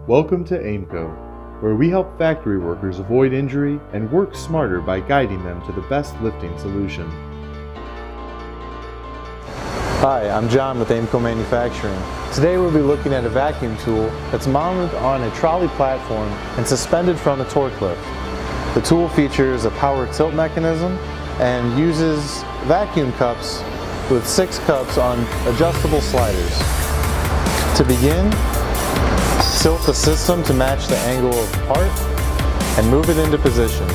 Welcome to Aimco, where we help factory workers avoid injury and work smarter by guiding them to the best lifting solution. Hi, I'm John with Aimco Manufacturing. Today we'll be looking at a vacuum tool that's mounted on a trolley platform and suspended from a torque lift. The tool features a power tilt mechanism and uses vacuum cups with 6 cups on adjustable sliders. To begin, tilt the system to match the angle of the part and move it into position.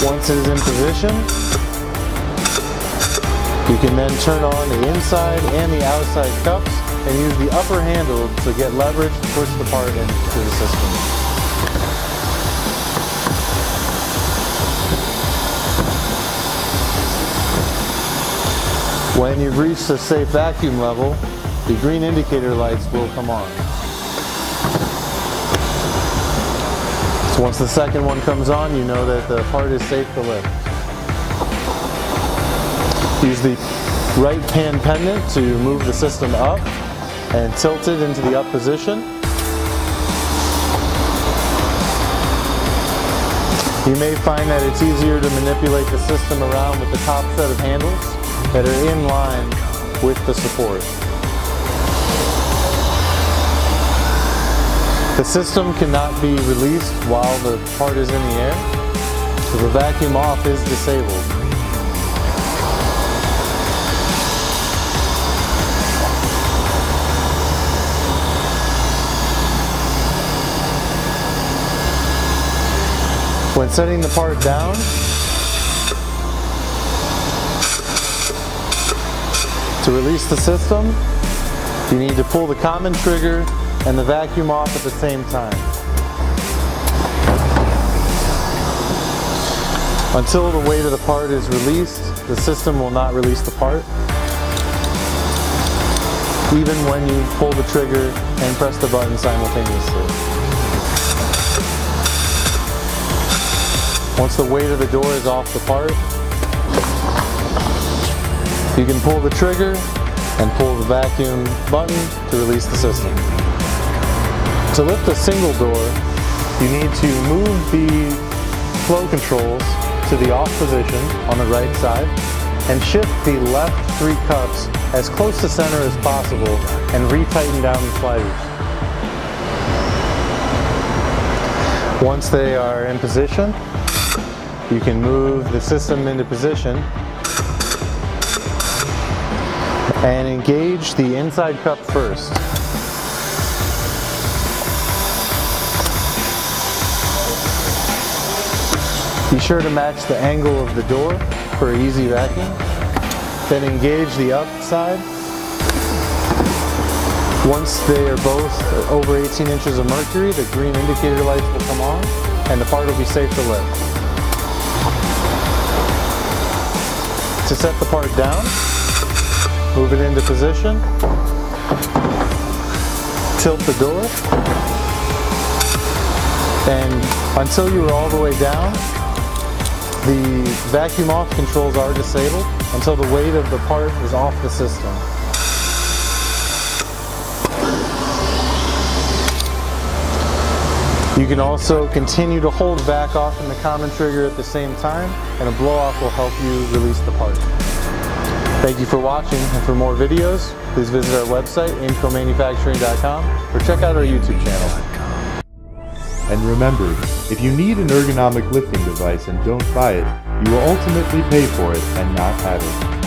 Once it is in position, you can then turn on the inside and the outside cups and use the upper handle to get leverage to push the part into the system. When you've reached a safe vacuum level, the green indicator lights will come on. So once the second one comes on, you know that the part is safe to lift. Use the right hand pendant to move the system up and tilt it into the up position. You may find that it's easier to manipulate the system around with the top set of handles that are in line with the support. The system cannot be released while the part is in the air, so the vacuum off is disabled. When setting the part down, to release the system, you need to pull the common trigger and the vacuum off at the same time. Until the weight of the part is released, the system will not release the part, even when you pull the trigger and press the button simultaneously. Once the weight of the door is off the part, you can pull the trigger and pull the vacuum button to release the system. To lift a single door, you need to move the flow controls to the off position on the right side and shift the left 3 cups as close to center as possible and retighten down the sliders. Once they are in position, you can move the system into position and engage the inside cup first. Be sure to match the angle of the door for easy vacuum. Then engage the up side. Once they are both over 18 inches of mercury, the green indicator lights will come on and the part will be safe to lift. To set the part down, move it into position, tilt the door, and until you are all the way down, the vacuum off controls are disabled until the weight of the part is off the system. You can also continue to hold back off in the common trigger at the same time, and a blow off will help you release the part. Thank you for watching, and for more videos, please visit our website, aimcomanufacturing.com, or check out our YouTube channel. And remember, if you need an ergonomic lifting device and don't buy it, you will ultimately pay for it and not have it.